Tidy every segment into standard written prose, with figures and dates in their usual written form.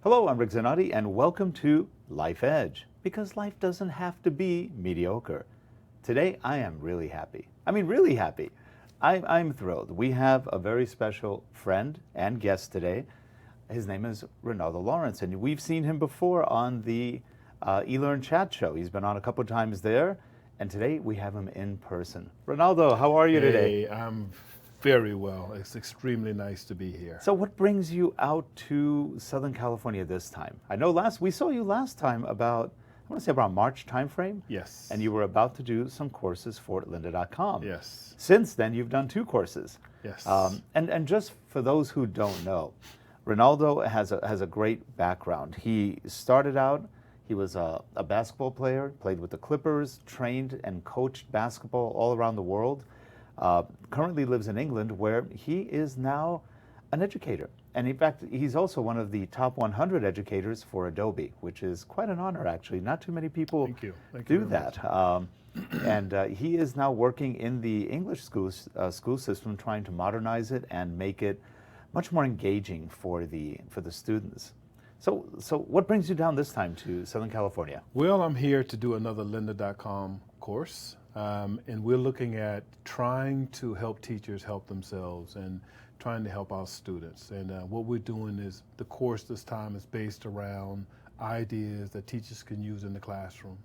Hello, I'm Rick Zanotti, and welcome to Life Edge, because life doesn't have to be mediocre. Today, I am really happy. Really happy. I'm thrilled. We have a very special friend and guest today. His name is Renaldo Lawrence, and we've seen him before on the eLearn Chat show. He's been on a couple of times there, and today we have him in person. Ronaldo, how are you today? Hey, I'm very well. It's extremely nice to be here. So what brings you out to Southern California this time? I know we saw you last time about March timeframe. Yes. And you were about to do some courses for lynda.com. Yes. Since then, you've done 2 courses. Yes. And just for those who don't know, Ronaldo has a great background. He started out, he was a basketball player, played with the Clippers, trained and coached basketball all around the world. Currently lives in England, where he is now an educator. And in fact, he's also one of the top 100 educators for Adobe, which is quite an honor, actually. Not too many people Thank you do very that. And he is now working in the English school system, trying to modernize it and make it much more engaging for the students. So what brings you down this time to Southern California? Well, I'm here to do another lynda.com course. And we're looking at trying to help teachers help themselves and trying to help our students. And what we're doing is the course this time is based around ideas that teachers can use in the classroom.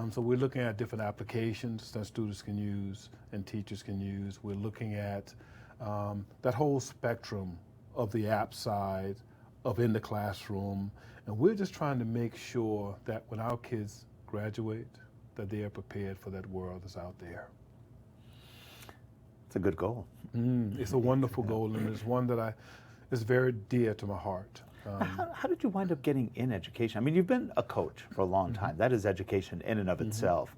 So we're looking at different applications that students can use and teachers can use. We're looking at that whole spectrum of the app side of in the classroom. And we're just trying to make sure that when our kids graduate, that they are prepared for that world that's out there. It's a good goal. It's a wonderful goal, and it's one that is very dear to my heart. How did you wind up getting in education? You've been a coach for a long time. That is education in and of itself.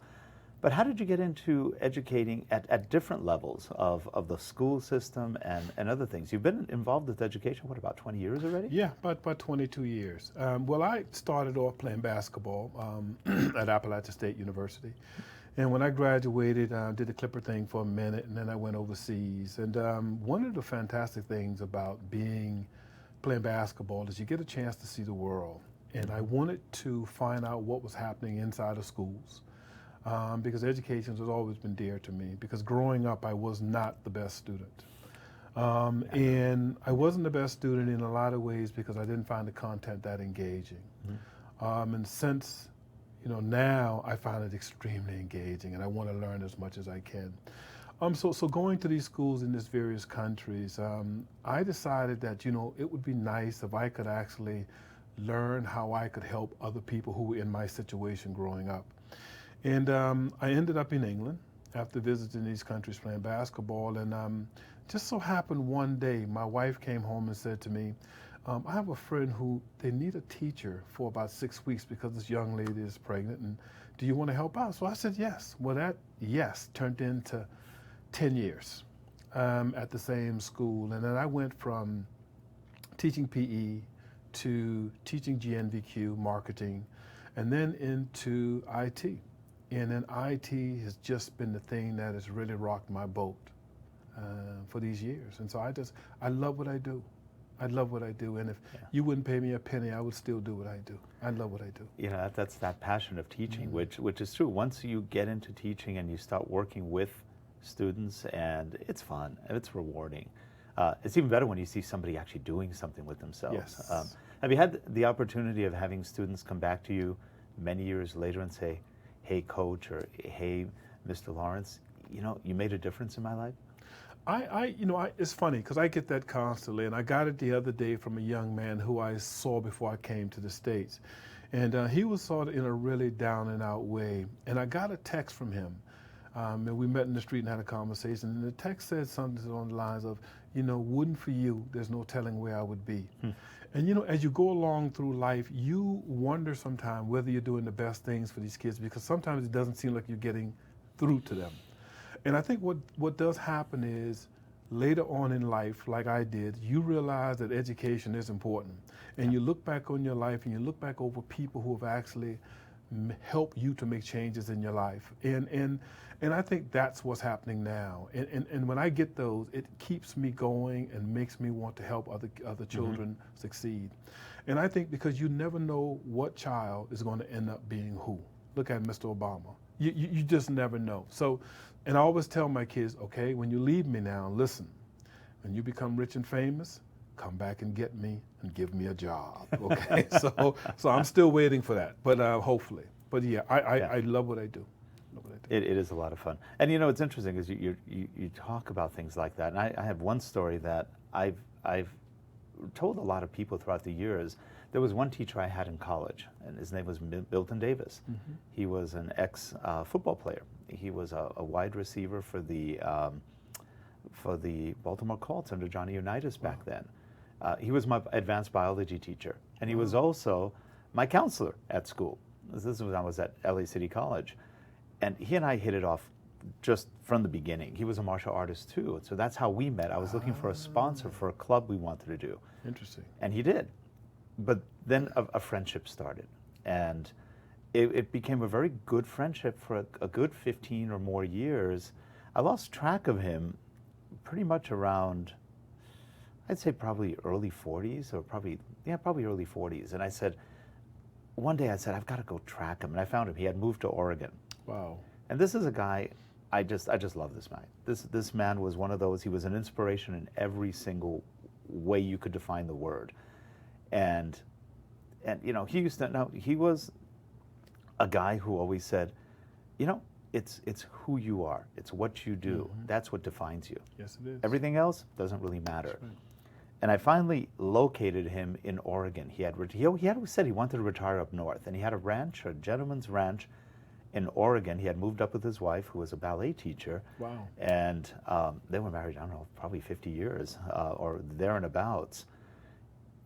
But how did you get into educating at different levels of the school system and other things? You've been involved with education, what, about 20 years already? Yeah, about 22 years. Well, I started off playing basketball at Appalachian State University. And when I graduated, I did the Clipper thing for a minute, and then I went overseas. And one of the fantastic things about playing basketball is you get a chance to see the world. And I wanted to find out what was happening inside of schools. Because education has always been dear to me, because growing up I was not the best student. And I wasn't the best student in a lot of ways because I didn't find the content that engaging. And since now I find it extremely engaging, and I want to learn as much as I can. So going to these schools in these various countries, I decided that it would be nice if I could actually learn how I could help other people who were in my situation growing up. And I ended up in England after visiting these countries playing basketball, and just so happened one day my wife came home and said to me, I have a friend who they need a teacher for about 6 weeks because this young lady is pregnant, and do you want to help out? So I said yes. Well, that yes turned into 10 years at the same school, and then I went from teaching PE to teaching GNVQ, marketing, and then into IT. And then IT has just been the thing that has really rocked my boat for these years. And so I love what I do. I love what I do. And if you wouldn't pay me a penny, I would still do what I do. I love what I do. That's that passion of teaching, which is true. Once you get into teaching and you start working with students, and it's fun and it's rewarding. It's even better when you see somebody actually doing something with themselves. Yes. Have you had the opportunity of having students come back to you many years later and say, hey, coach, or hey, Mr. Lawrence, you made a difference in my life? It's funny because I get that constantly, and I got it the other day from a young man who I saw before I came to the States. And he was sort of in a really down and out way. And I got a text from him. And we met in the street and had a conversation. And the text said something along the lines of, wouldn't for you, there's no telling where I would be. And as you go along through life, you wonder sometimes whether you're doing the best things for these kids, because sometimes it doesn't seem like you're getting through to them. And I think what does happen is later on in life, like I did, you realize that education is important. And you look back on your life and you look back over people who have actually help you to make changes in your life. And I think that's what's happening now. And when I get those, it keeps me going and makes me want to help other children succeed. And I think because you never know what child is going to end up being who. Look at Mr. Obama. You just never know. So, and I always tell my kids, okay, when you leave me now, listen, when you become rich and famous, come back and get me and give me a job, okay? so I'm still waiting for that, but hopefully. But yeah, I love what I do. It is a lot of fun. And you know, it's interesting is you talk about things like that. And I have one story that I've told a lot of people throughout the years. There was one teacher I had in college, and his name was Milton Davis. He was an ex-football player. He was a wide receiver for the Baltimore Colts under Johnny Unitas back then. He was my advanced biology teacher, and he was also my counselor at school. This was when I was at LA City College. And he and I hit it off just from the beginning. He was a martial artist too, so that's how we met. I was looking for a sponsor for a club we wanted to do. Interesting. And he did. But then a friendship started, and it became a very good friendship for a good 15 or more years. I lost track of him pretty much around, I'd say probably early 40s, or probably early 40s. And one day I said, I've got to go track him. And I found him. He had moved to Oregon. Wow. And this is a guy, I just love this man. This man was one of those, he was an inspiration in every single way you could define the word. And you know, he was a guy who always said, you know, it's who you are. It's what you do. That's what defines you. Yes, it is. Everything else doesn't really matter. Right. And I finally located him in Oregon. He had said he wanted to retire up north, and he had a ranch, a gentleman's ranch in Oregon. He had moved up with his wife, who was a ballet teacher. Wow. And they were married, I don't know, probably 50 years or there and abouts.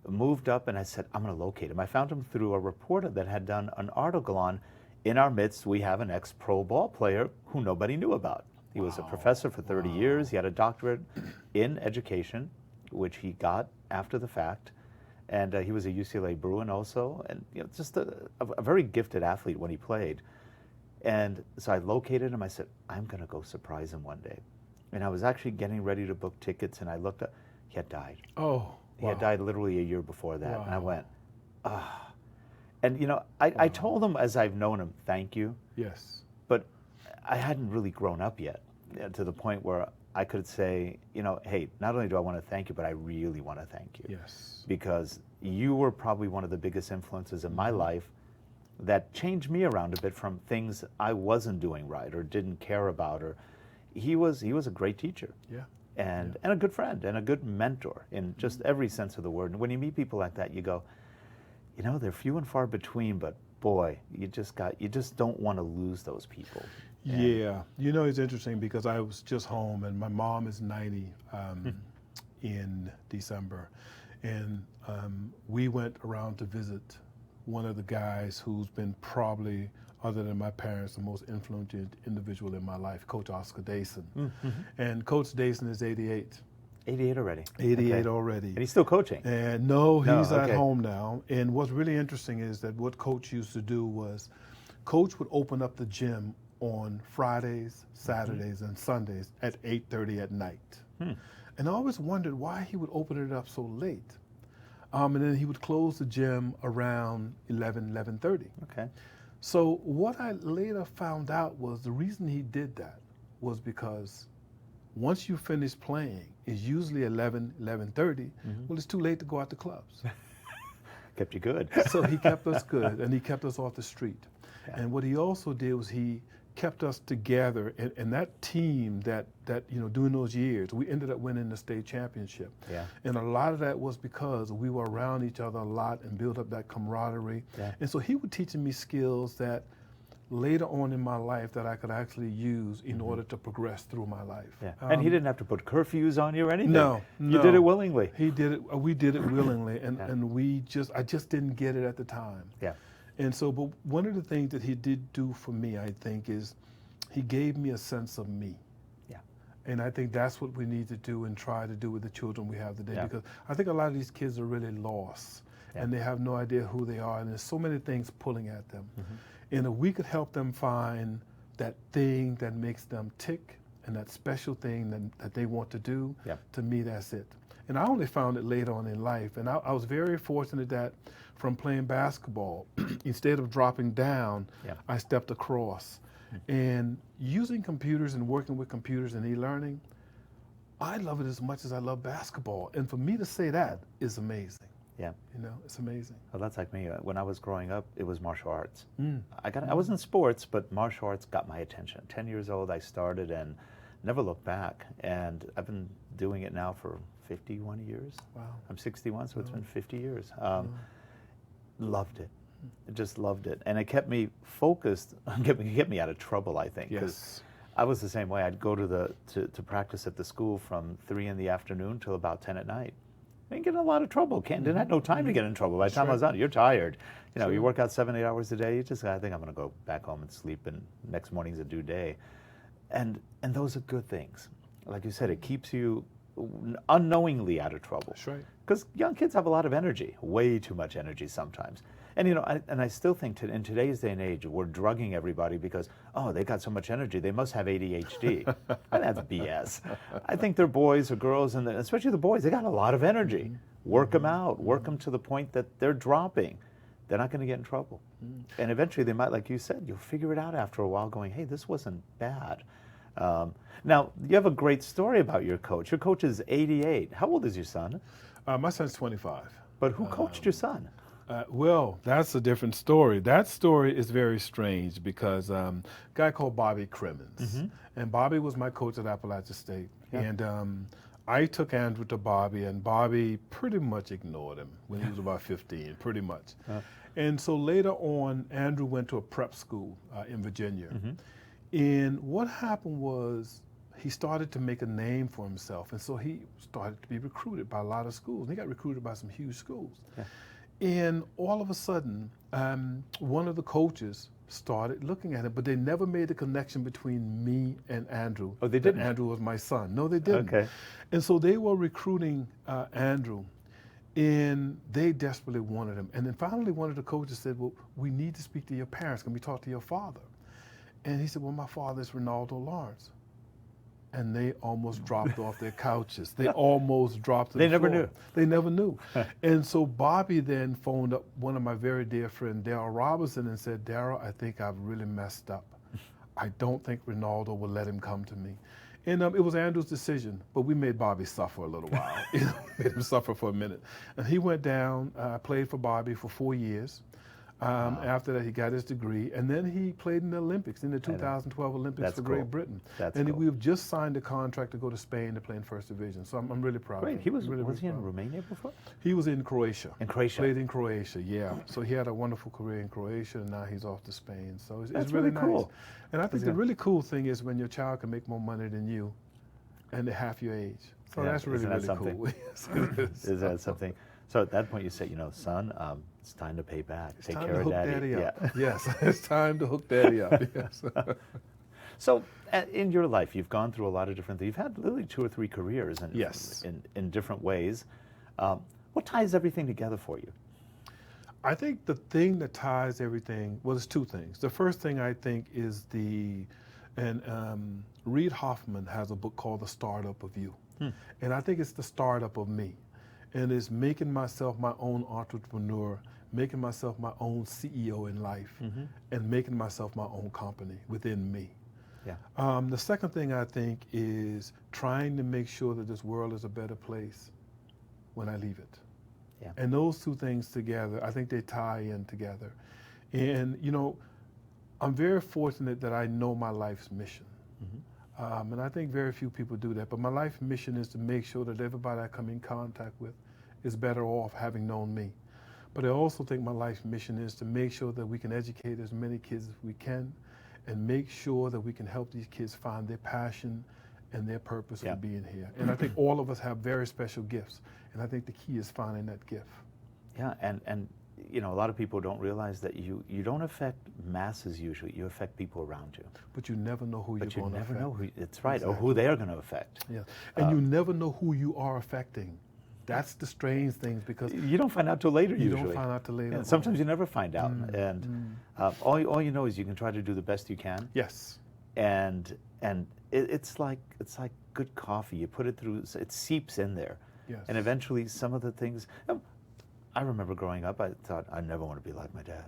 Moved up, and I said, I'm going to locate him. I found him through a reporter that had done an article on, in our midst, we have an ex-pro ball player who nobody knew about. He was a professor for 30 years. He had a doctorate in education, which he got after the fact. And he was a UCLA Bruin also, and you know, just a very gifted athlete when he played. And so I located him. I said, I'm going to go surprise him one day. And I was actually getting ready to book tickets, and I looked up. He had died. Oh, He had died literally a year before that. Wow. And I went, ah. And, you know, I told him as I've known him, thank you. Yes. But I hadn't really grown up yet to the point where I could say, you know, hey, not only do I want to thank you, but I really want to thank you. Yes. Because you were probably one of the biggest influences in my life that changed me around a bit from things I wasn't doing right or didn't care about. Or he was a great teacher. Yeah. And a good friend and a good mentor in just every sense of the word. And when you meet people like that, you go, you know, they're few and far between, but boy, you just don't want to lose those people. And yeah, you know, it's interesting because I was just home, and my mom is 90 in December, and we went around to visit one of the guys who's been probably, other than my parents, the most influential individual in my life, Coach Oscar Dason. And Coach Dason is 88. 88 already. 88 Okay. already. And he's still coaching. And no, he's okay. at home now. And what's really interesting is that what Coach used to do was, Coach would open up the gym on Fridays, Saturdays, and Sundays at 8:30 at night. And I always wondered why he would open it up so late. And then he would close the gym around 11:30. Okay. So what I later found out was the reason he did that was because once you finish playing, it's usually 11:30. Well, it's too late to go out to clubs. Kept you good. So he kept us good, and he kept us off the street. Yeah. And what he also did was he kept us together, and that team that you know, during those years, we ended up winning the state championship. Yeah. And a lot of that was because we were around each other a lot and built up that camaraderie. Yeah. And so he was teaching me skills that later on in my life that I could actually use in order to progress through my life. Yeah. And he didn't have to put curfews on you or anything. No, You did it willingly. He did it. We did it willingly, and I just didn't get it at the time. Yeah. And so, but one of the things that he did do for me, I think, is he gave me a sense of me. Yeah. And I think that's what we need to do and try to do with the children we have today, Yeah. because I think a lot of these kids are really lost, Yeah. and they have no idea who they are, and there's so many things pulling at them. And if we could help them find that thing that makes them tick and that special thing that they want to do, to me, that's it. And I only found it later on in life. And I was very fortunate that from playing basketball, instead of dropping down, I stepped across. And using computers and working with computers and e-learning, I love it as much as I love basketball. And for me to say that is amazing. Yeah. You know, it's amazing. Well, that's like me. When I was growing up, it was martial arts. I was in sports, but martial arts got my attention. 10 years old, I started and never looked back. And I've been doing it now for 51 years. Wow. I'm 61, so it's been 50 years. Loved it. Just loved it. And it kept me focused, kept me out of trouble, I think. Yes. I was the same way. I'd go to practice at the school from 3 in the afternoon till about 10 at night. I didn't get in a lot of trouble. Didn't have no time to get in trouble. By the time I was out, you're tired. You know, you work out 7, 8 hours a day. You just, I think I'm going to go back home and sleep, and next morning's a due day. And those are good things. Like you said, it keeps you unknowingly out of trouble. That's right. Because young kids have a lot of energy, way too much energy sometimes. And you know, I still think in today's day and age, we're drugging everybody because, oh, they got so much energy, they must have ADHD. And that's BS. I think they're boys or girls, and especially the boys, they got a lot of energy. Work them out, work them to the point that they're dropping. They're not going to get in trouble. And eventually they might, like you said, you'll figure it out after a while going, hey, this wasn't bad. Now, you have a great story about your coach. Your coach is 88. How old is your son? My son's 25. But who coached your son? Well, that's a different story. That story is very strange because a guy called Bobby Crimmins. And Bobby was my coach at Appalachia State. And I took Andrew to Bobby, and Bobby pretty much ignored him when he was about 15, pretty much. And so later on, Andrew went to a prep school in Virginia. And what happened was he started to make a name for himself. And so he started to be recruited by a lot of schools. And he got recruited by some huge schools. And all of a sudden, one of the coaches started looking at him, but they never made the connection between me and Andrew. Oh, they didn't? Andrew was my son. No, they didn't. Okay. And so they were recruiting Andrew, and they desperately wanted him. And then finally one of the coaches said, well, we need to speak to your parents. Can we talk to your father? And he said, well, my father is Renaldo Lawrence. And they almost dropped off their couches. They almost dropped to the floor. They never knew. They never knew. And so Bobby then phoned up one of my very dear friends, Daryl Robinson, and said, Daryl, I think I've really messed up. I don't think Ronaldo will let him come to me. And it was Andrew's decision, but we made Bobby suffer a little while. Made him suffer for a minute. And he went down, played for Bobby for 4 years. After that, he got his degree, and then he played in the Olympics, in the 2012 Olympics for Great Britain. And we've just signed a contract to go to Spain to play in First Division. So I'm really proud of him. Great. Was he in Romania before? He was in Croatia. In Croatia? Played in Croatia, yeah. So he had a wonderful career in Croatia, and now he's off to Spain. So it's really nice. Cool. And I think the really cool thing is when your child can make more money than you, and they're half your age. So that's really, really cool. Is that something? So at that point you say, you know, son, it's time to pay back. It's Take time care to of hook daddy. Up. Yes, it's time to hook daddy up. Yes. So in your life, you've gone through a lot of different things. You've had literally 2 or 3 careers in different ways. What ties everything together for you? I think the thing that ties everything, well, there's 2 things. The first thing I think is Reid Hoffman has a book called The Startup of You. And I think it's the startup of me. And it's making myself my own entrepreneur, making myself my own CEO in life, and making myself my own company within me. The second thing I think is trying to make sure that this world is a better place when I leave it. And those 2 things together, I think they tie in together. And, you know, I'm very fortunate that I know my life's mission. And I think very few people do that. But my life mission is to make sure that everybody I come in contact with is better off having known me. But I also think my life mission is to make sure that we can educate as many kids as we can, and make sure that we can help these kids find their passion and their purpose for being here. And I think all of us have very special gifts. And I think the key is finding that gift. Yeah, and you know, a lot of people don't realize that you don't affect masses usually. You affect people around you. But you never know who you're going to affect. But you never know who, it's right, or who they are going to affect. Yeah, and you never know who you are affecting That's the strange things, because You don't find out till later you usually. don't find out till later. Yeah, sometimes you never find out. And all you know is you can try to do the best you can. Yes. And it's like good coffee. You put it through, it seeps in there. Yes. And eventually some of the things, I remember growing up, I thought, I never want to be like my dad.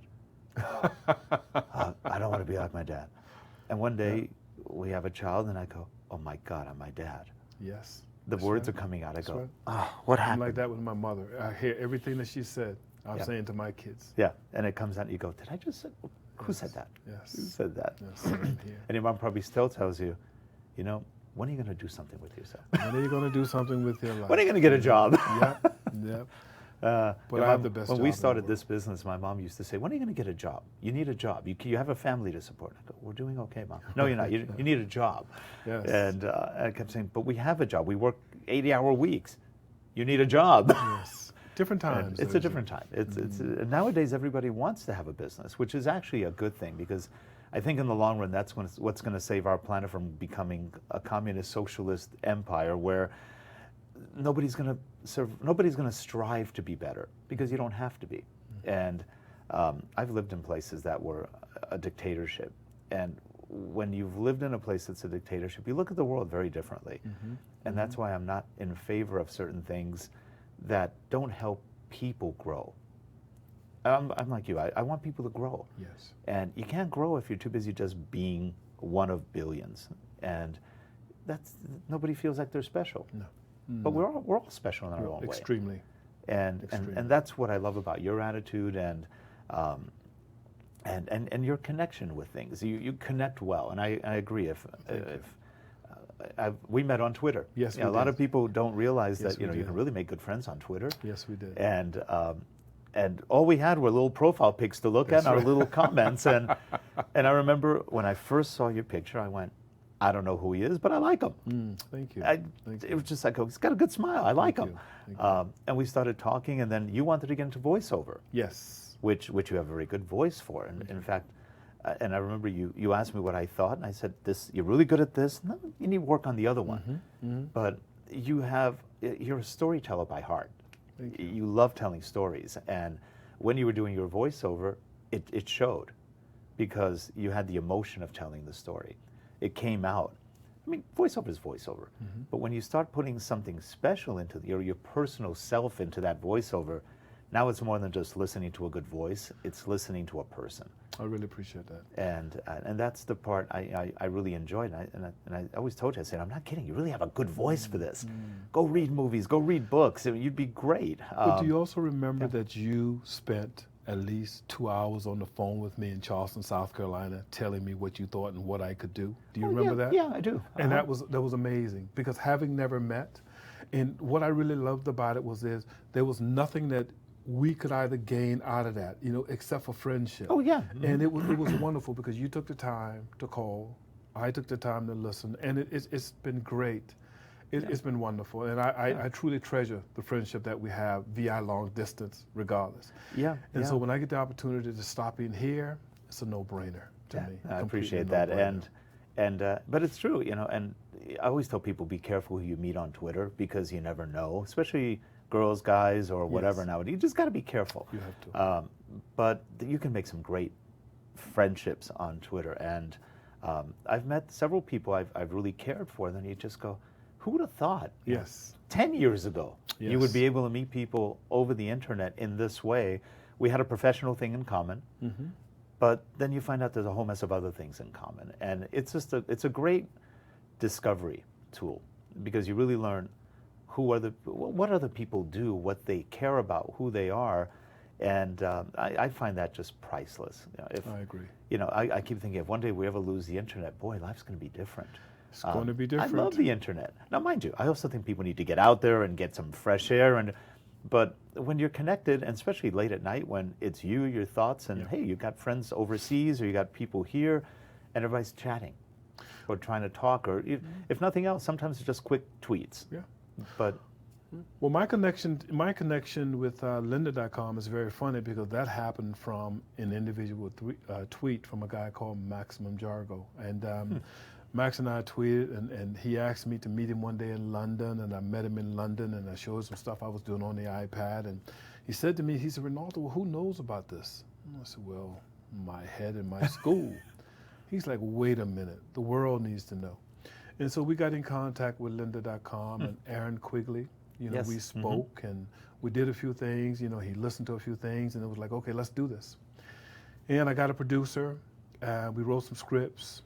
I don't want to be like my dad. And one day we have a child and I go, oh my God, I'm my dad. Yes. The That's words right. are coming out. I That's go, right. oh, what I'm happened? like that with my mother. I hear everything that she said, I'm Yeah. saying to my kids. Yeah, and it comes out and you go, did I just say, who said that? Yes. Who said that? Yes, same here. And your mom probably still tells you, you know, when are you going to do something with yourself? When are you going to do something with your life? When are you going to get a job? Yep, yep. But I have the best When job we in the started world. this business, my mom used to say, when are you going to get a job? You need a job. You have a family to support. I go, we're doing okay, Mom. No, you're not. You need a job. Yes. And I kept saying, but we have a job. We work 80-hour weeks. You need a job. Yes. Different times. It's a different time. Nowadays everybody wants to have a business, which is actually a good thing, because I think in the long run that's what's going to save our planet from becoming a communist socialist empire where nobody's going to strive to be better, because you don't have to be. And I've lived in places that were a dictatorship, and when you've lived in a place that's a dictatorship, you look at the world very differently. And that's why I'm not in favor of certain things that don't help people grow. I'm like you. I want people to grow. Yes. And you can't grow if you're too busy just being one of billions. And nobody feels like they're special. No. But we're all special in our own way. Extremely. And that's what I love about your attitude and your connection with things. You connect well, and I agree. We met on Twitter. Yes, we A lot did. of people don't realize Yes, that you we can did. really make good friends on Twitter. Yes, we did. And all we had were little profile pics to look at and our little comments. And I remember when I first saw your picture, I went, I don't know who he is, but I like him. Thank you. It was just like, he's got a good smile. I like Thank him. you. Thank And we started talking, and then you wanted to get into voiceover, Yes. which you have a very good voice for. And in fact, and I remember you asked me what I thought, and I said, you're really good at this. No, you need to work on the other one. But you're a storyteller by heart. Thank you. You love telling stories. And when you were doing your voiceover, it showed, because you had the emotion of telling the story. It came out. I mean, voiceover is voiceover. But when you start putting something special into your personal self into that voiceover, now it's more than just listening to a good voice. It's listening to a person. I really appreciate that. And that's the part I really enjoyed. And I always told you, I said, I'm not kidding. You really have a good voice for this. Go read movies. Go read books. You'd be great. But do you also remember that you spent at least 2 hours on the phone with me in Charleston, South Carolina, telling me what you thought and what I could do? Do you remember that? Yeah, I do. And that was amazing, because having never met, and what I really loved about it was there was nothing that we could either gain out of that, except for friendship. Oh, yeah. And it was wonderful, because you took the time to call, I took the time to listen, and it's been great. It's been wonderful, and I truly treasure the friendship that we have via long distance, regardless. Yeah. And so when I get the opportunity to stop in here, it's a no-brainer to me. I appreciate Completely that. no-brainer. But it's true, and I always tell people, be careful who you meet on Twitter, because you never know, especially girls, guys, or whatever. Yes. Nowadays, you just got to be careful. You have to. But you can make some great friendships on Twitter, and I've met several people I've really cared for. Then you just go, who would have thought? Yes. 10 years ago, you Yes. would be able to meet people over the internet in this way. We had a professional thing in common, but then you find out there's a whole mess of other things in common, and it's a great discovery tool, because you really learn what other people do, what they care about, who they are, and I find that just priceless. I agree. I keep thinking, if one day we ever lose the internet, boy, life's going to be different. It's going to be different. I love the internet. Now, mind you, I also think people need to get out there and get some fresh air. But when you're connected, and especially late at night when it's your thoughts, and hey, you've got friends overseas, or you got people here, and everybody's chatting or trying to talk, or if nothing else, sometimes it's just quick tweets. Yeah. But well, my connection with lynda.com is very funny, because that happened from an individual tweet from a guy called Maximum Jargo. And Max and I tweeted, and he asked me to meet him one day in London, and I met him in London, and I showed him some stuff I was doing on the iPad, and he said to me, he said, Ronaldo, well, who knows about this? And I said, well, my head and my school. He's like, wait a minute, the world needs to know. And so we got in contact with lynda.com and Aaron Quigley. You know, Yes. we spoke and we did a few things. You know, he listened to a few things, and it was like, okay, let's do this. And I got a producer. We wrote some scripts,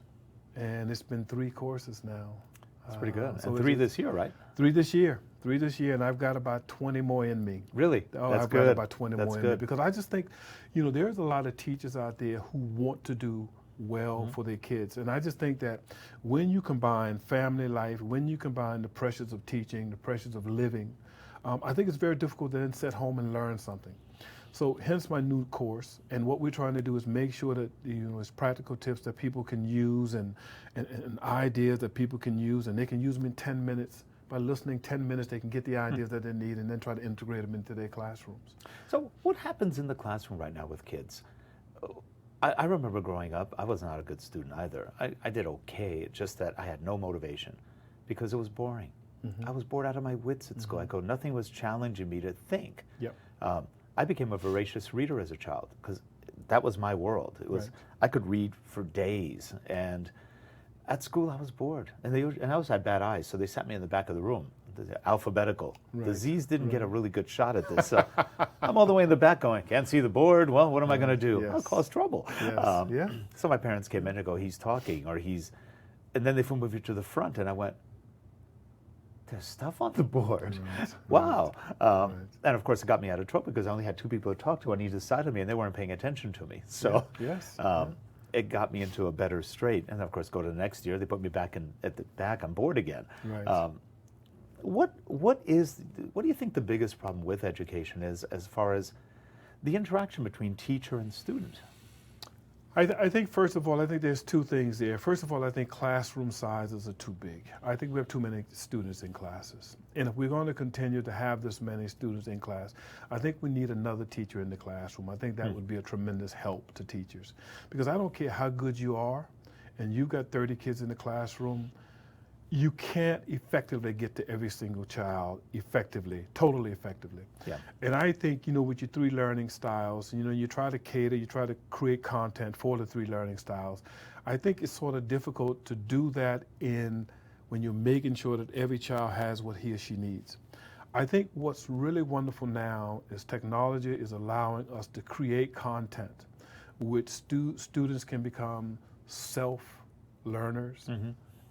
and it's been 3 courses now. That's pretty good. So And 3 this year, right? 3 this year. 3 this year, and I've got about 20 more in me. Really? Oh, That's I've good. got about 20 That's more in good. me. Because I just think, you know, there's a lot of teachers out there who want to do well for their kids. And I just think that when you combine family life, when you combine the pressures of teaching, the pressures of living, I think it's very difficult to then sit home and learn something. So hence my new course. And what we're trying to do is make sure that, you know, it's practical tips that people can use and ideas that people can use, and they can use them in 10 minutes. By listening 10 minutes, they can get the ideas that they need and then try to integrate them into their classrooms. So what happens in the classroom right now with kids? I remember growing up, I was not a good student either. I did okay, it's just that I had no motivation because it was boring. I was bored out of my wits at school. I go, nothing was challenging me to think. Yep. I became a voracious reader as a child because that was my world. It was, Right. I could read for days, and at school I was bored. And I also had bad eyes, so they sat me in the back of the room, alphabetical. The Right. Z's didn't get a really good shot at this. So I'm all the way in the back going, can't see the board. Well, what am I going to do? Yes. I'll cause trouble. Yes. Yeah. So my parents came in and go, he's talking, or and then they moved me to the front, and I went, there's stuff on the board. Right. Wow. Right. And of course it got me out of trouble because I only had 2 people to talk to on either side of me, and they weren't paying attention to me. So Yes. it got me into a better straight. And of course, go to the next year, they put me back at the back on board again. Right. What do you think the biggest problem with education is as far as the interaction between teacher and student? I think, first of all, I think there's 2 things there. First of all, I think classroom sizes are too big. I think we have too many students in classes. And if we're going to continue to have this many students in class, I think we need another teacher in the classroom. I think that would be a tremendous help to teachers. Because I don't care how good you are, and you've got 30 kids in the classroom, you can't effectively get to every single child effectively, totally effectively. Yeah. And I think, you know, with your 3 learning styles, you know, you try to cater, you try to create content for the 3 learning styles. I think it's sort of difficult to do that when you're making sure that every child has what he or she needs. I think what's really wonderful now is technology is allowing us to create content which students can become self-learners.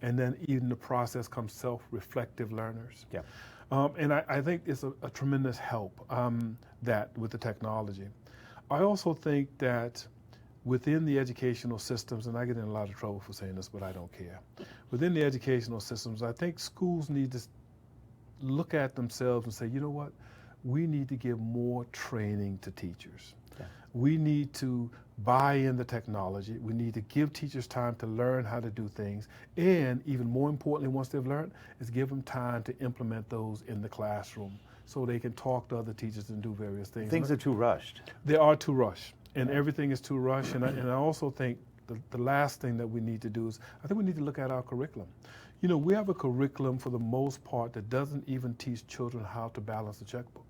And then even the process comes self-reflective learners. Yeah. And I think it's a tremendous help that with the technology. I also think that within the educational systems, and I get in a lot of trouble for saying this, but I don't care. Within the educational systems, I think schools need to look at themselves and say, you know what? We need to give more training to teachers. Yeah. We need to buy in the technology. We need to give teachers time to learn how to do things. And even more importantly, once they've learned, is give them time to implement those in the classroom so they can talk to other teachers and do various things. Things are too rushed. They are too rushed, and everything is too rushed. And I also think the last thing that we need to do is, I think we need to look at our curriculum. You know, we have a curriculum for the most part that doesn't even teach children how to balance a checkbook.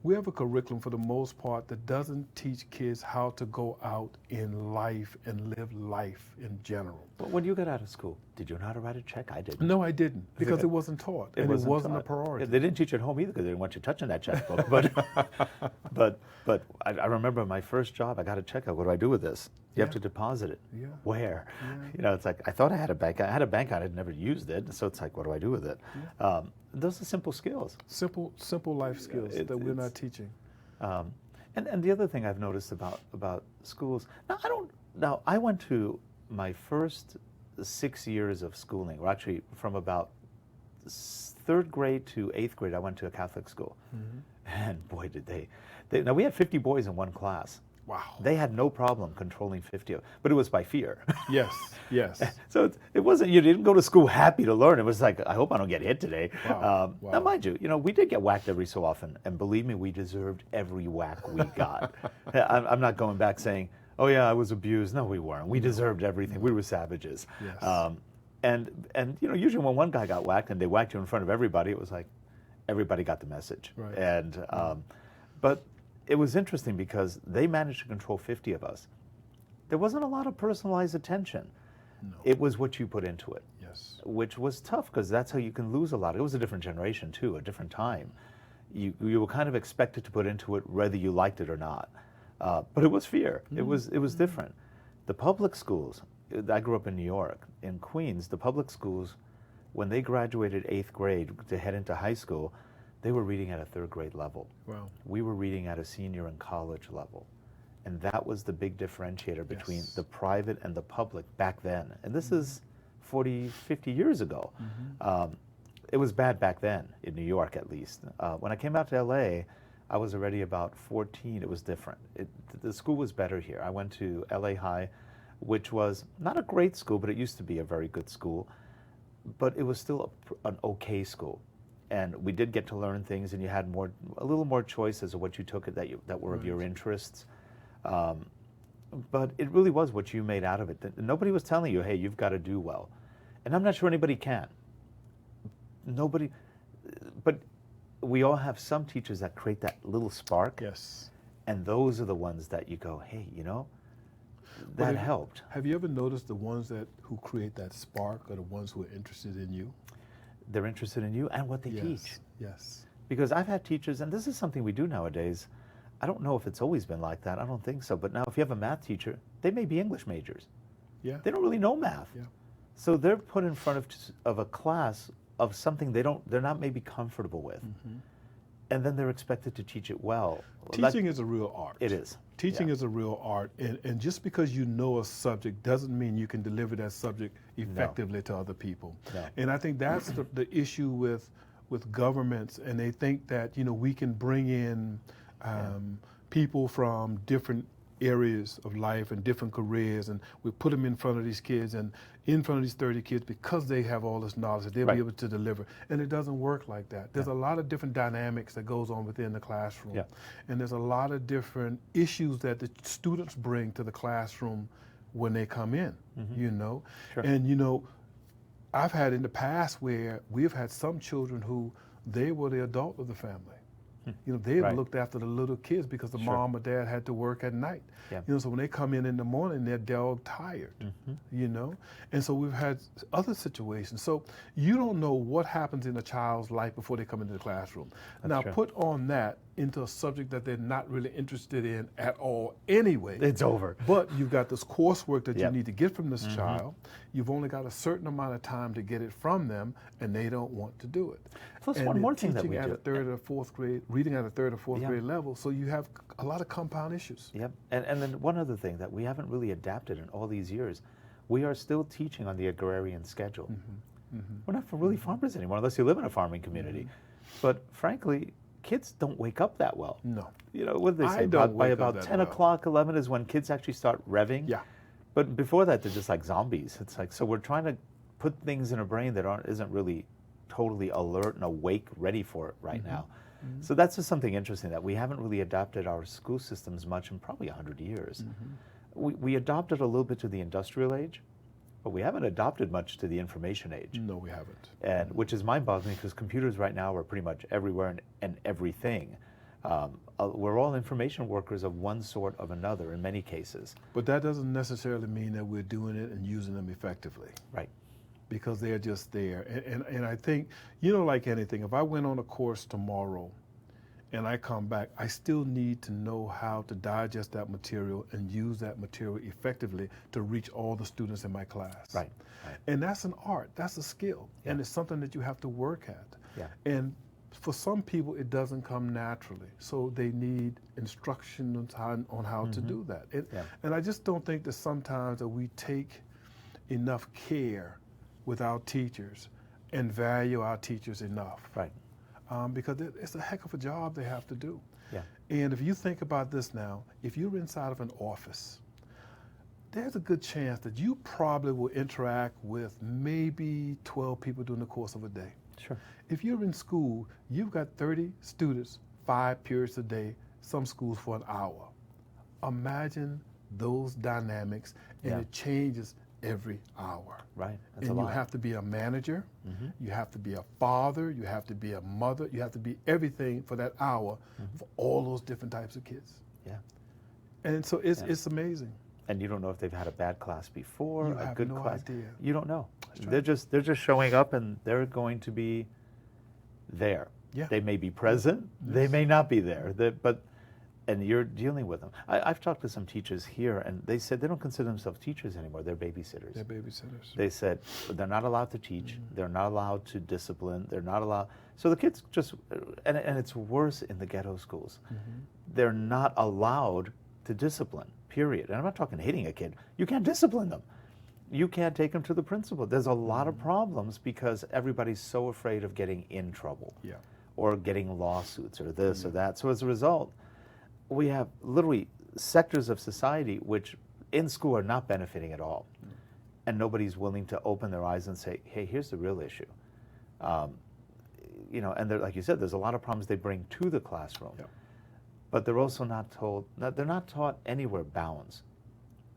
We have a curriculum for the most part that doesn't teach kids how to go out in life and live life in general. But when you got out of school, did you know how to write a check? I didn't. No, I didn't, because it wasn't taught, and it wasn't a taught. priority. They didn't teach you at home either because they didn't want you touching that checkbook. But I remember my first job, I got a check. What do I do with this? You have to deposit it. Yeah. Where? Yeah. You know, it's like, I thought I had a bank. I had a bank account. I'd never used it. So it's like, what do I do with it? Yeah. Those are simple skills. Simple life skills that we're not teaching. And the other thing I've noticed about schools, now I went to my first 6 years of schooling, or actually from about 3rd grade to 8th grade, I went to a Catholic school. And boy, did they now we had 50 boys in one class. Wow. They had no problem controlling 50, but it was by fear. Yes, yes. So it wasn't, you didn't go to school happy to learn. It was like, I hope I don't get hit today. Wow. Now, mind you, we did get whacked every so often. And believe me, we deserved every whack we got. I'm not going back saying, oh yeah, I was abused. No, we weren't. We deserved everything. We were savages. Yes. And you know, usually when one guy got whacked and they whacked you in front of everybody, it was like everybody got the message. Right. And but it was interesting because they managed to control 50 of us. There wasn't a lot of personalized attention. No. It was what you put into it. Yes. Which was tough because that's how you can lose a lot. It was a different generation too, a different time. You were kind of expected to put into it whether you liked it or not. But it was fear. It was different. The public schools, I grew up in New York, in Queens, the public schools, when they graduated 8th grade to head into high school, they were reading at a 3rd grade level. Wow. We were reading at a senior and college level. And that was the big differentiator between Yes. the private and the public back then. And this is 40, 50 years ago. It was bad back then, in New York at least. When I came out to LA, I was already about 14. It was different. The school was better here. I went to LA High, which was not a great school, but it used to be a very good school. But it was still an okay school. And we did get to learn things, and you had a little more choice as to what you took that were of your interests. But it really was what you made out of it. Nobody was telling you, hey, you've got to do well. And I'm not sure anybody can. Nobody, but we all have some teachers that create that little spark. Yes. And those are the ones that you go, hey, you know, that helped. Have you ever noticed the ones who create that spark are the ones who are interested in you? They're interested in you and what they teach. Yes. Because I've had teachers, and this is something we do nowadays. I don't know if it's always been like that. I don't think so. But now if you have a math teacher, they may be English majors. Yeah. They don't really know math. Yeah. So they're put in front of a class of something they're not maybe comfortable with. And then they're expected to teach it well. Teaching is a real art. It is. Teaching is a real art. And just because you know a subject doesn't mean you can deliver that subject effectively to other people. No. And I think that's the issue with governments. And they think that, you know, we can bring in people from different areas of life and different careers, and we put them in front of these kids and in front of these 30 kids because they have all this knowledge that they'll be able to deliver. And it doesn't work like that. There's a lot of different dynamics that goes on within the classroom. And there's a lot of different issues that the students bring to the classroom when they come in, you know. And, you know, I've had in the past where we've had some children who they were the adult of the family. You know, they looked after the little kids because the mom or dad had to work at night. You know, so when they come in the morning, they're dog tired, you know? And so we've had other situations. So you don't know what happens in a child's life before they come into the classroom. Now put on that into a subject that they're not really interested in at all anyway. It's over. But you've got this coursework that you need to get from this child. You've only got a certain amount of time to get it from them, and they don't want to do it. Plus, and one more thing that we teaching do. at a 3rd or 4th grade, reading at a 3rd or 4th grade level, so you have a lot of compound issues. Yep. And then one other thing that we haven't really adapted in all these years, we are still teaching on the agrarian schedule. We're not really farmers anymore, unless you live in a farming community. But frankly, kids don't wake up that well. No. You know, what do they say? By about 10 o'clock, 11 is when kids actually start revving. Yeah. But before that, they're just like zombies. It's like, so we're trying to put things in a brain that isn't really totally alert and awake, ready for it right now. So that's just something interesting, that we haven't really adapted our school systems much in probably 100 years. We adopted a little bit to the industrial age, but we haven't adopted much to the information age. No, we haven't. And which is mind-boggling, because computers right now are pretty much everywhere and everything. We're all information workers of one sort or another in many cases. But that doesn't necessarily mean that we're doing it and using them effectively. Right. Because they're just there. And I think, you know, like anything, if I went on a course tomorrow and I come back, I still need to know how to digest that material and use that material effectively to reach all the students in my class. Right. And that's an art, that's a skill, and it's something that you have to work at. And for some people, it doesn't come naturally, so they need instruction on how to do that. And I just don't think that sometimes that we take enough care with our teachers and value our teachers enough. Right. Because it's a heck of a job they have to do. Yeah. And if you think about this now, if you're inside of an office, there's a good chance that you probably will interact with maybe 12 people during the course of a day. Sure. If you're in school, you've got 30 students, 5 periods a day, some schools for an hour. Imagine those dynamics, and it changes every hour. Right. That's And a you lot. have to be a manager, you have to be a father, you have to be a mother, you have to be everything for that hour for all those different types of kids. Yeah. And so it's amazing. And you don't know if they've had a bad class before, You a have good no class. idea. You don't know. right. They're just showing up, and they're going to be there. Yeah. They may be present. They Yes. may not be there. And you're dealing with them. I've talked to some teachers here, and they said they don't consider themselves teachers anymore. They're babysitters. They're babysitters. They said they're not allowed to teach. They're not allowed to discipline. They're not allowed. So the kids just, and it's worse in the ghetto schools. They're not allowed to discipline, period. And I'm not talking hitting a kid. You can't discipline them. You can't take them to the principal. There's a lot of problems because everybody's so afraid of getting in trouble Yeah. or getting lawsuits or this or that. So as a result, we have literally sectors of society which in school are not benefiting at all. And nobody's willing to open their eyes and say, hey, here's the real issue. And like you said, there's a lot of problems they bring to the classroom. Yeah. But they're also not told, they're not taught anywhere bounds.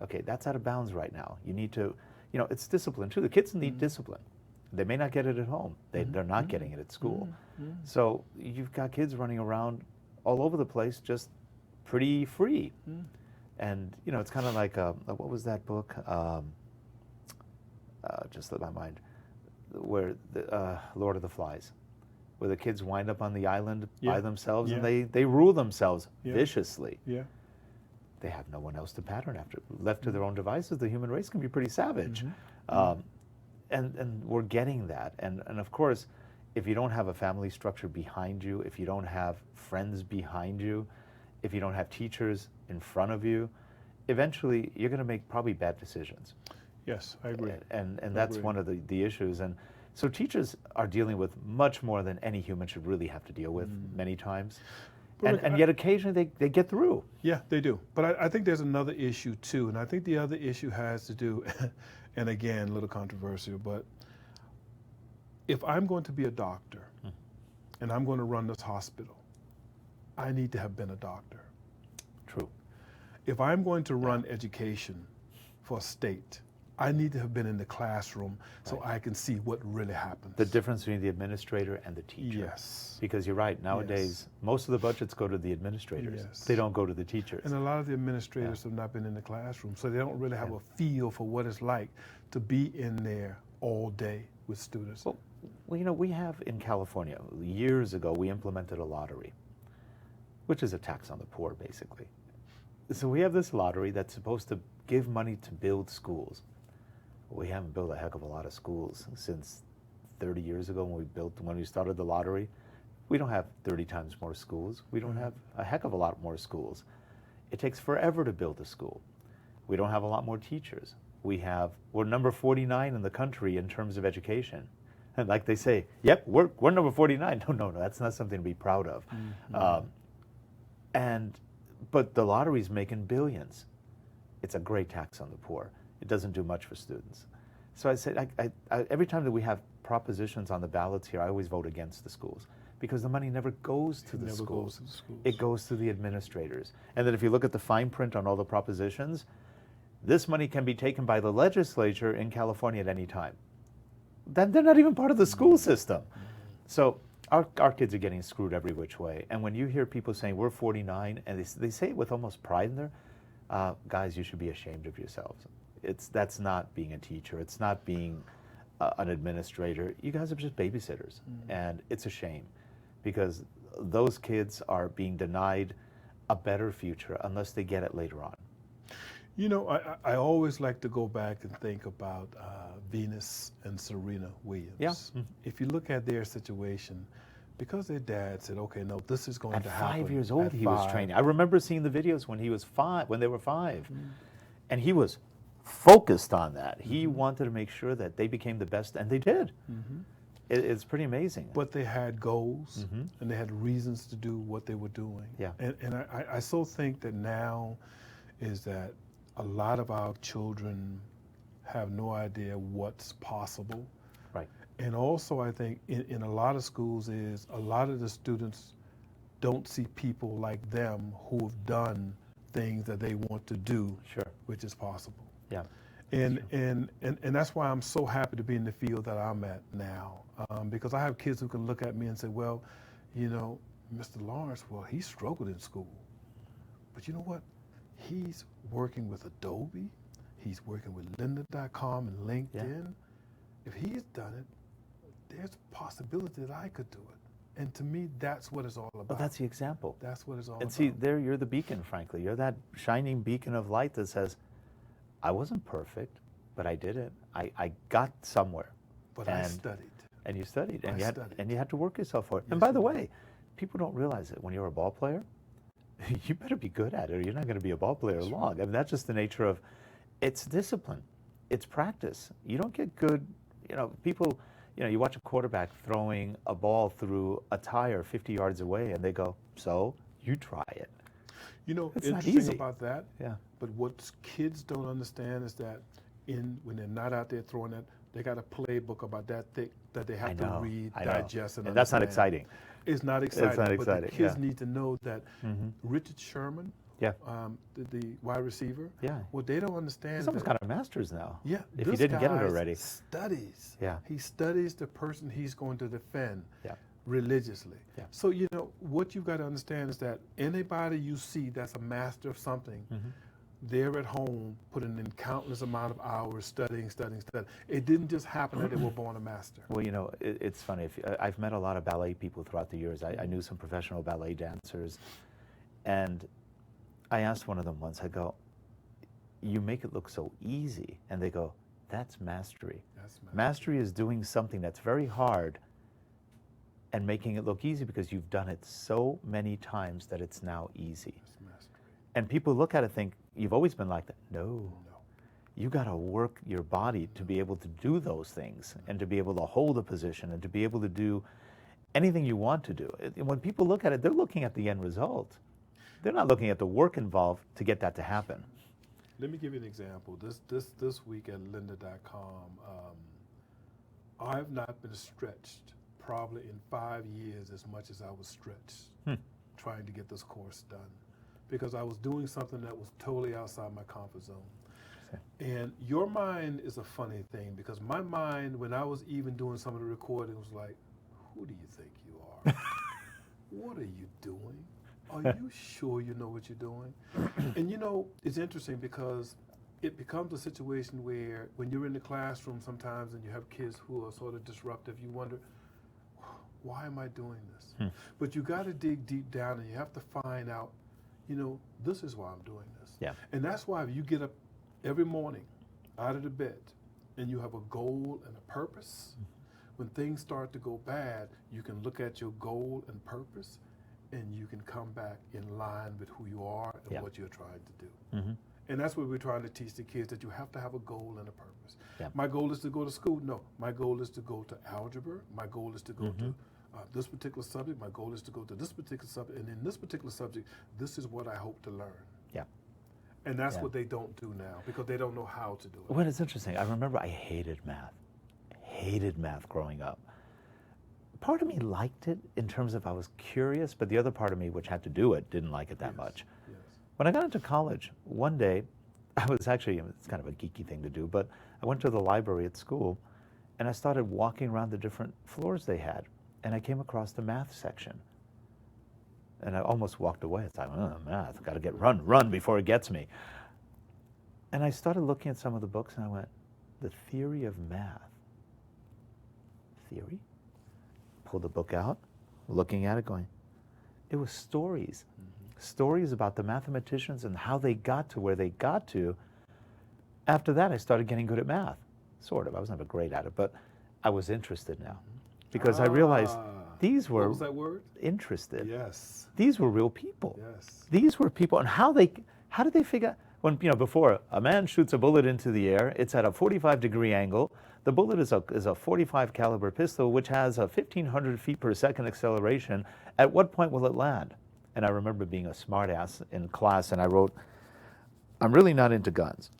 Okay, that's out of bounds right now. You need to, it's discipline too. The kids need discipline. They may not get it at home. They're not getting it at school. So you've got kids running around all over the place just pretty free. And, it's kind of like, what was that book? Just slipped my mind. Where the Lord of the Flies, where the kids wind up on the island by themselves and they rule themselves viciously. Yeah. They have no one else to pattern after. Left to their own devices, the human race can be pretty savage. And we're getting that. And of course, if you don't have a family structure behind you, if you don't have friends behind you, if you don't have teachers in front of you, eventually you're going to make probably bad decisions. Yes, I agree. And that's one of the issues. And so teachers are dealing with much more than any human should really have to deal with many times. And yet occasionally they get through. Yeah, they do. But I think there's another issue too. And I think the other issue has to do, and again, a little controversial, but if I'm going to be a doctor and I'm going to run this hospital, I need to have been a doctor. True. If I'm going to run education for a state, I need to have been in the classroom so I can see what really happens. The difference between the administrator and the teacher. Yes. Because you're right, nowadays, most of the budgets go to the administrators. Yes. They don't go to the teachers. And a lot of the administrators have not been in the classroom, so they don't really have a feel for what it's like to be in there all day with students. Well, we have in California, years ago, we implemented a lottery, which is a tax on the poor, basically. So we have this lottery that's supposed to give money to build schools. We haven't built a heck of a lot of schools since 30 years ago when we started the lottery. We don't have 30 times more schools. We don't have a heck of a lot more schools. It takes forever to build a school. We don't have a lot more teachers. We're number 49 in the country in terms of education. And like they say, yep, we're number 49. No, that's not something to be proud of. But the lottery's making billions. It's a great tax on the poor. It doesn't do much for students. So I said, every time that we have propositions on the ballots here, I always vote against the schools because the money never goes to the schools. It goes to the administrators. And then if you look at the fine print on all the propositions, this money can be taken by the legislature in California at any time. Then they're not even part of the school system. So our kids are getting screwed every which way. And when you hear people saying we're 49, and they say it with almost pride in there, guys, you should be ashamed of yourselves. That's not being a teacher. It's not being an administrator. You guys are just babysitters. And it's a shame because those kids are being denied a better future unless they get it later on. I always like to go back and think about Venus and Serena Williams. Yeah. If you look at their situation, because their dad said, okay, no, this is going to happen. At 5 years old, he was training. I remember seeing the videos when he was 5, when they were 5. And he was focused on that. He wanted to make sure that they became the best, and they did. It's pretty amazing. But they had goals, and they had reasons to do what they were doing. Yeah. And I so think that now is that a lot of our children have no idea what's possible. Right. And also I think in a lot of schools is a lot of the students don't see people like them who have done things that they want to do, Sure. which is possible. Yeah. And that's why I'm so happy to be in the field that I'm at now, because I have kids who can look at me and say, well, you know, Mr. Lawrence, well, he struggled in school. But you know what? He's working with Adobe. He's working with lynda.com and LinkedIn. Yeah. If he's done it, there's a possibility that I could do it. And to me, that's what it's all about. Well, that's the example. That's what it's all about. And see, there you're the beacon, frankly. You're that shining beacon of light that says, I wasn't perfect, but I did it. I got somewhere. But I studied. And you studied. And you had to work yourself for it. Yes, and by the way, people don't realize it. When you're a ball player, you better be good at it or you're not going to be a ball player long. I mean, that's just the nature of, it's discipline. It's practice. You don't get good, people, you watch a quarterback throwing a ball through a tire 50 yards away and they go, so you try it. It's interesting about that. Yeah. But what kids don't understand is that when they're not out there throwing it, they got a playbook about that thick that they have to read, digest, and that's not exciting. It's not exciting. It's not exciting. But the kids need to know that Richard Sherman, the wide receiver, well, they don't understand. He's almost got a master's now. Yeah. If he didn't get it already. Studies. Yeah. He studies the person he's going to defend. Yeah. Religiously. Yeah. So, what you've got to understand is that anybody you see that's a master of something, they're at home putting in countless amount of hours studying. It didn't just happen that they were born a master. Well, it's funny. I've met a lot of ballet people throughout the years. I knew some professional ballet dancers, and I asked one of them once, I go, you make it look so easy. And they go, that's mastery. Mastery is doing something that's very hard and making it look easy because you've done it so many times that it's now easy. And people look at it and think, you've always been like that. No. You got to work your body to be able to do those things and to be able to hold a position and to be able to do anything you want to do. When people look at it, they're looking at the end result. They're not looking at the work involved to get that to happen. Let me give you an example. This week at lynda.com, I've not been stretched probably in 5 years as much as I was stretched trying to get this course done, because I was doing something that was totally outside my comfort zone. And your mind is a funny thing, because my mind, when I was even doing some of the recording, was like, who do you think you are? What are you doing? Are you sure you know what you're doing? And it's interesting because it becomes a situation where when you're in the classroom sometimes and you have kids who are sort of disruptive, you wonder, why am I doing this? But you got to dig deep down and you have to find out, this is why I'm doing this. Yeah. And that's why if you get up every morning out of the bed and you have a goal and a purpose, when things start to go bad, you can look at your goal and purpose and you can come back in line with who you are and what you're trying to do. And that's what we're trying to teach the kids, that you have to have a goal and a purpose. Yeah. My goal is to go to school. No, my goal is to go to algebra. My goal is to go to this particular subject. My goal is to go to this particular subject. And in this particular subject, this is what I hope to learn. Yeah. And that's what they don't do now, because they don't know how to do it. Well, it's interesting. I remember I hated math. Hated math growing up. Part of me liked it in terms of I was curious, but the other part of me, which had to do it, didn't like it that much. Yes. When I got into college, one day, I was actually, it's kind of a geeky thing to do, but I went to the library at school and I started walking around the different floors they had, and I came across the math section. And I almost walked away. It's like, math, got to run before it gets me. And I started looking at some of the books and I went, the theory of math. Theory? Pulled the book out, looking at it, going, it was stories. Stories about the mathematicians and how they got to where they got to. After that, I started getting good at math. Sort of. I was never great at it, but I was interested now. Because I realized these were... What was that word? Interested. Yes. These were real people. Yes. These were people, and how did they figure... When, before a man shoots a bullet into the air, it's at a 45-degree angle. The bullet is a 45 caliber pistol, which has a 1,500 feet per second acceleration. At what point will it land? And I remember being a smartass in class, and I wrote, I'm really not into guns.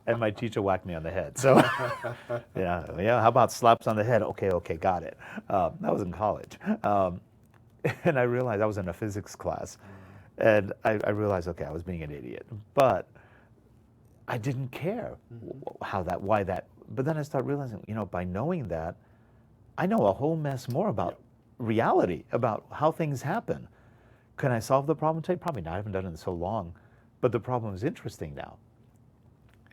And my teacher whacked me on the head. So, how about slaps on the head? Okay, got it. That was in college. And I realized I was in a physics class. And I realized, okay, I was being an idiot. But I didn't care why that. But then I started realizing, by knowing that, I know a whole mess more about reality, about how things happen. Can I solve the problem today? Probably not. I haven't done it in so long. But the problem is interesting now.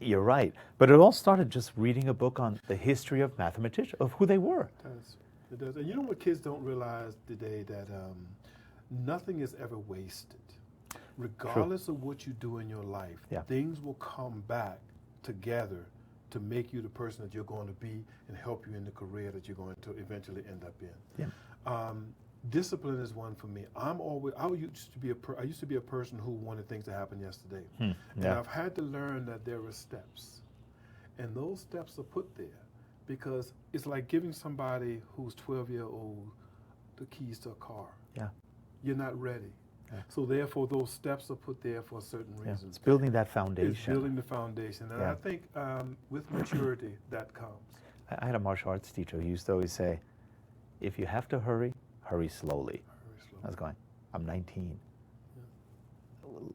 You're right. But it all started just reading a book on the history of mathematicians, of who they were. It does. It does. And you know what kids don't realize today? That nothing is ever wasted. Regardless of what you do in your life, things will come back together to make you the person that you're going to be and help you in the career that you're going to eventually end up in. Yeah. Discipline is one for me. I used to be a person who wanted things to happen yesterday. And I've had to learn that there are steps. And those steps are put there because it's like giving somebody who's 12-year-old the keys to a car. Yeah. You're not ready. Yeah. So therefore, those steps are put there for a certain reason. It's building that foundation. It's building the foundation. And I think with maturity, that comes. I had a martial arts teacher who used to always say, if you have to hurry, hurry slowly. I was going, I'm 19. Yeah.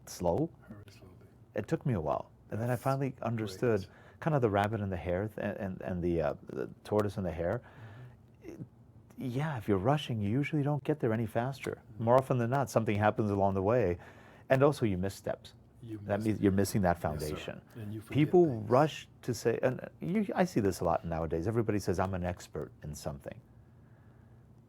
Slow? Hurry slowly. It took me a while. And then I finally understood kind of the rabbit and the hare and the tortoise and the hare. Yeah, if you're rushing, you usually don't get there any faster. More often than not, something happens along the way. And also you miss steps. That means you're missing that foundation. Yes, and you people things. Rush to say, and I see this a lot nowadays, everybody says, I'm an expert in something.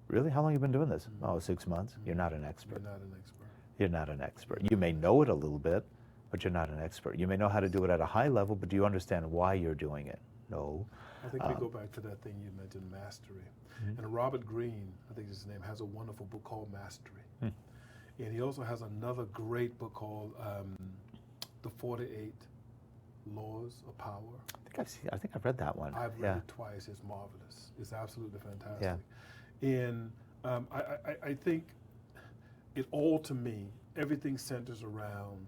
Really? How long have you been doing this? Oh, 6 months? You're not an expert. You're not an expert. You're not an expert. You may know it a little bit, but you're not an expert. You may know how to do it at a high level, but do you understand why you're doing it? No. I think we go back to that thing you mentioned, mastery. And Robert Greene, I think is his name, has a wonderful book called Mastery. And he also has another great book called The 48 Laws of Power. I think I've read that one. I've read it twice. It's marvelous. It's absolutely fantastic. Yeah. And I think it all, to me, everything centers around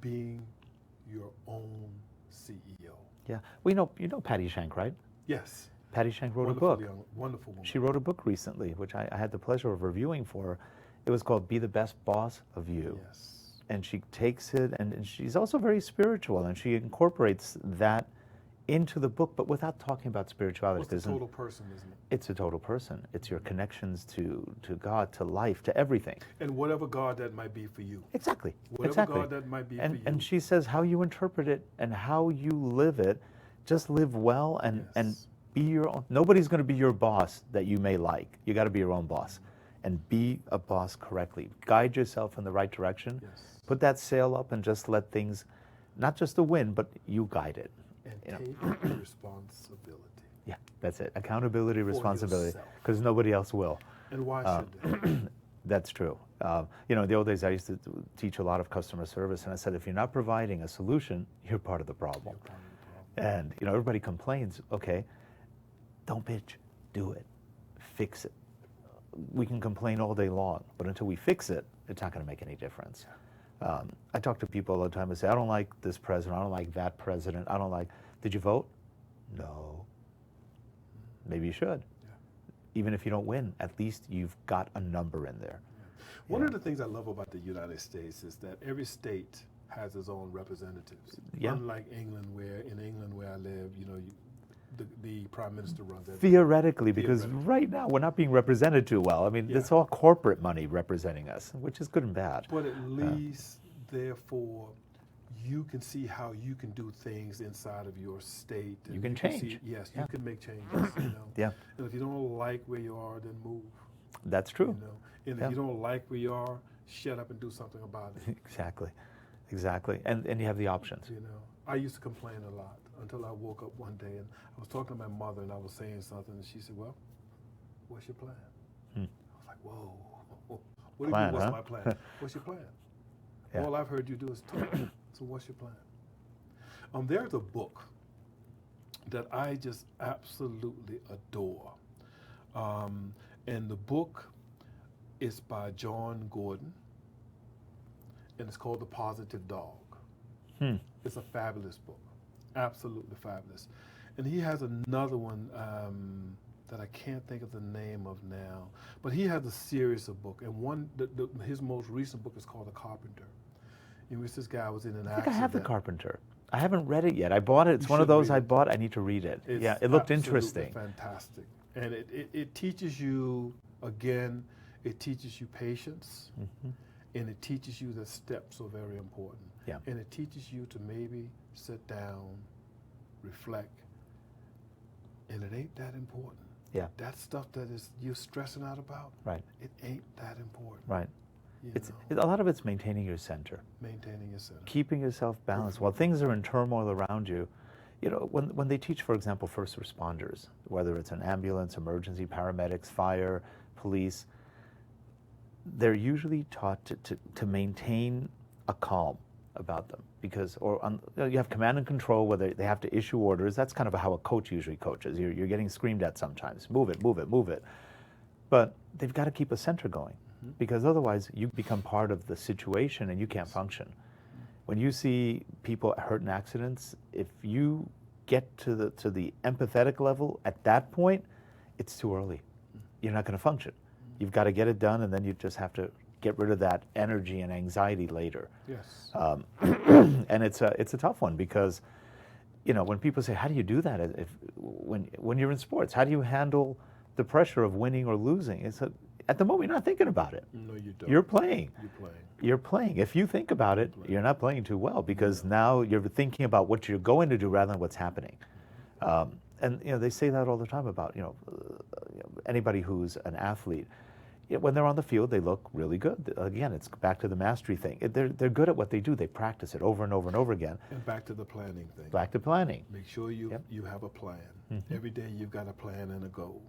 being your own CEO. Yeah. Well, you know Patty Shank, right? Yes. Patty Shank wrote a book. Wonderful woman. She wrote a book recently, which I had the pleasure of reviewing for her. It was called Be the Best Boss of You. Yes. And she takes it, and she's also very spiritual, and she incorporates that into the book, but without talking about spirituality. It's a total person, isn't it? It's a total person. It's your connections to God, to life, to everything. And whatever God that might be for you. Exactly. Whatever God that might be for you. And she says how you interpret it and how you live it, just live well and be your own. Nobody's going to be your boss that you may like. You got to be your own boss. And be a boss correctly. Guide yourself in the right direction. Yes. Put that sail up and just let things, not just the wind, but you guide it. And take responsibility. Yeah, that's it. Accountability, responsibility, because nobody else will. And why should they? That's true. In the old days, I used to teach a lot of customer service, and I said, if you're not providing a solution, you're part of the problem. And everybody complains. Okay, don't bitch. Do it. Fix it. We can complain all day long, but until we fix it, it's not going to make any difference. I talk to people all the time and say, I don't like this president, I don't like that president, I don't like, did you vote? No. Maybe you should. Yeah. Even if you don't win, at least you've got a number in there. Yeah. One of the things I love about the United States is that every state has its own representatives. Yeah. Unlike England, where I live, the prime minister runs everything. Theoretically, because right now we're not being represented too well. I mean, it's all corporate money representing us, which is good and bad. But at least, therefore, you can see how you can do things inside of your state. You can change. You can make changes. Yeah. And if you don't like where you are, then move. That's true. And if you don't like where you are, shut up and do something about it. Exactly. And you have the options. I used to complain a lot until I woke up one day and I was talking to my mother and I was saying something and she said, well, what's your plan? I was like, whoa. What do you mean, what's my plan? What's your plan? Yeah. All I've heard you do is talk. So what's your plan? There's a book that I just absolutely adore. And the book is by John Gordon, and it's called The Positive Dog. It's a fabulous book, absolutely fabulous. And he has another one that I can't think of the name of now, but he has a series of books, and his most recent book is called The Carpenter, in which this guy was in an accident. I have The Carpenter. I haven't read it yet. I bought it. It's You one of should those read I it. bought. I need to read it. It's Yeah, it looked absolutely interesting. fantastic. And it teaches you, again, it teaches you patience, and it teaches you that steps are very important. Yeah. And it teaches you to maybe sit down, reflect, and it ain't that important. Yeah. That stuff that is you're stressing out about, Right. it ain't that important. Right. You A lot of it's maintaining your center, maintaining your center. keeping yourself balanced. While things are in turmoil around you, when they teach, for example, first responders, whether it's an ambulance, emergency, paramedics, fire, police, they're usually taught to maintain a calm about them because, you have command and control where they have to issue orders. That's kind of how a coach usually coaches. You're getting screamed at sometimes. Move it, move it, move it. But they've got to keep a center going because otherwise you become part of the situation and you can't function. When you see people hurt in accidents, if you get to the empathetic level at that point, it's too early. You're not going to function. You've got to get it done, and then you just have to get rid of that energy and anxiety later. Yes. And it's a tough one because, when people say, "How do you do that?" When you're in sports, how do you handle the pressure of winning or losing? At the moment, you're not thinking about it. No, you don't. You're playing. You're playing. You're playing. If you think about it, you're not playing too well because now you're thinking about what you're going to do rather than what's happening. And they say that all the time about anybody who's an athlete. When they're on the field, they look really good. Again, it's back to the mastery thing. They're good at what they do. They practice it over and over and over again. And back to the planning thing. Back to planning. Make sure you have a plan. Every day you've got a plan and a goal.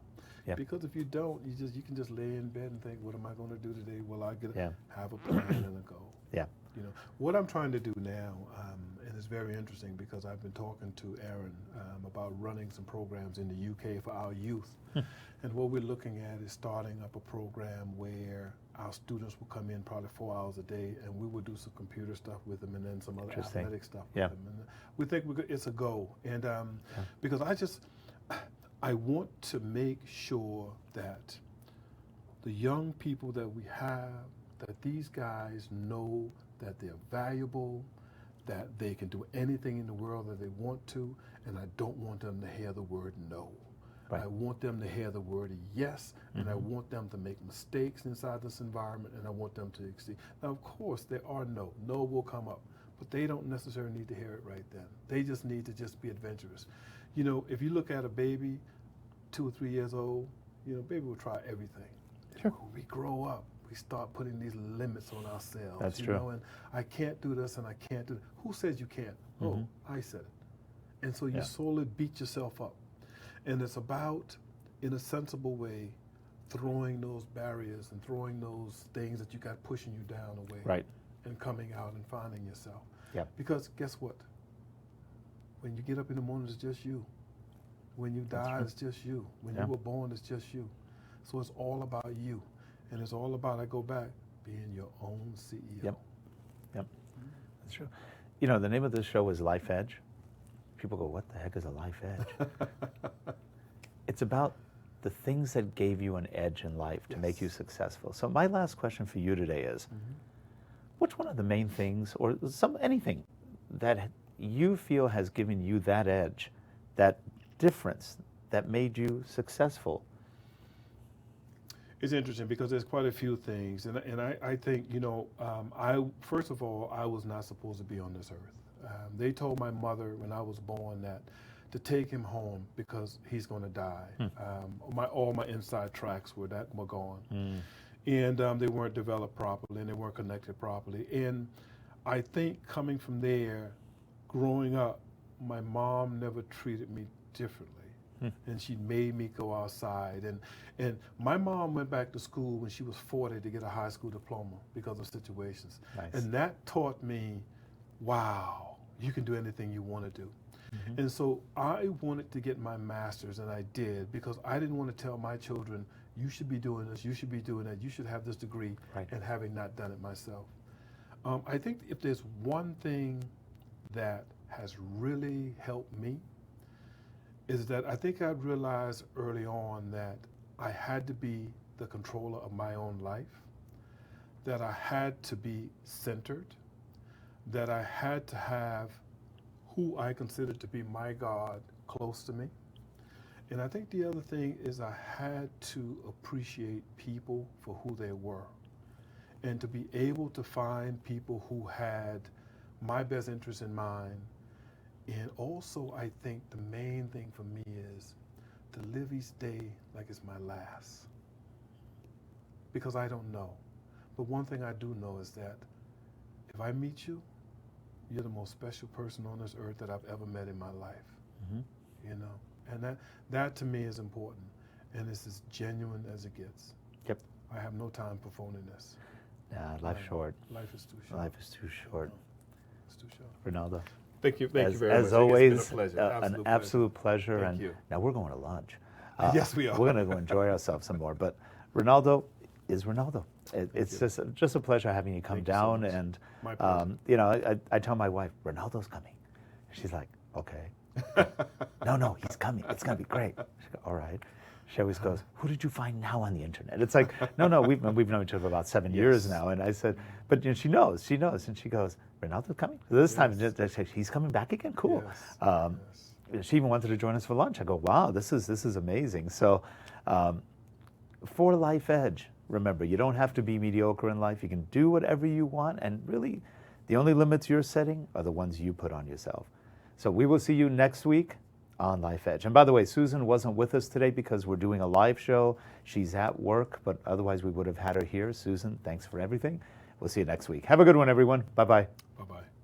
Yep. Because if you don't, you can just lay in bed and think, what am I going to do today? Well, I have a plan and a goal. Yeah. What I'm trying to do now, and it's very interesting because I've been talking to Aaron about running some programs in the UK for our youth. And what we're looking at is starting up a program where our students will come in probably 4 hours a day, and we will do some computer stuff with them and then some other athletic stuff with them. And we think it's a goal. And because I want to make sure that the young people that we have, that these guys know that they're valuable, that they can do anything in the world that they want to, and I don't want them to hear the word no. Right. I want them to hear the word yes, and I want them to make mistakes inside this environment, and I want them to exceed. Now, of course, there are no will come up, but they don't necessarily need to hear it right then. They just need to just be adventurous. If you look at a baby, 2 or 3 years old, baby will try everything. Sure. When we grow up, we start putting these limits on ourselves. That's true. And I can't do this and I can't do that. Who says you can't? Oh, I said it. And so you slowly beat yourself up. And it's about, in a sensible way, throwing those barriers and throwing those things that you got pushing you down away. Right. And coming out and finding yourself. Yeah. Because guess what? When you get up in the morning, it's just you. When you die, it's just you. When you were born, it's just you. So it's all about you. And it's all about, I go back, being your own CEO. Yep. That's true. The name of this show is Life Edge. People go, what the heck is a life edge? It's about the things that gave you an edge in life to make you successful. So my last question for you today is, which one of the main things, or anything that you feel has given you that edge, that difference that made you successful? It's interesting because there's quite a few things, and I think, first of all, I was not supposed to be on this earth. They told my mother when I was born that to take him home because he's going to die. All my inside tracks were gone, and they weren't developed properly and they weren't connected properly. And I think coming from there, growing up, my mom never treated me differently. And she made me go outside. And my mom went back to school when she was 40 to get a high school diploma because of situations. Nice. And that taught me, wow, you can do anything you want to do. And so I wanted to get my master's, and I did, because I didn't want to tell my children, you should be doing this, you should be doing that, you should have this degree, and having not done it myself. I think if there's one thing that has really helped me, is that I think I realized early on that I had to be the controller of my own life, that I had to be centered, that I had to have who I consider to be my God close to me. And I think the other thing is I had to appreciate people for who they were, and to be able to find people who had my best interest in mind. And also, I think the main thing for me is to live each day like it's my last. Because I don't know. But one thing I do know is that if I meet you, you're the most special person on this earth that I've ever met in my life. Mm-hmm. You know? And that to me is important. And it's as genuine as it gets. Yep. I have no time for phoniness. Life's short. Life is too short. Life is too short. It's too short. Ronaldo. Thank you very much. As always, it's been a pleasure. an absolute pleasure. Thank And you. now we're going to lunch. Yes, we are. We're going to go enjoy ourselves some more. But Ronaldo is Ronaldo. It's just a pleasure having you come Thank you so down. much. And My pleasure. you know, I tell my wife, Ronaldo's coming. She's like, okay. No, he's coming. It's going to be great. She goes, all right. She always goes, who did you find now on the internet? It's like, no, we've known each other for about 7 years now. And I said, but you know, she knows. And she goes, Ronaldo's coming? So this time, he's coming back again? Cool. Yes. She even wanted to join us for lunch. I go, wow, this is amazing. So for Life Edge, remember, you don't have to be mediocre in life. You can do whatever you want. And really, the only limits you're setting are the ones you put on yourself. So we will see you next week on Life Edge. And by the way, Susan wasn't with us today because we're doing a live show. She's at work, but otherwise we would have had her here. Susan, thanks for everything. We'll see you next week. Have a good one, everyone. Bye-bye. Bye-bye.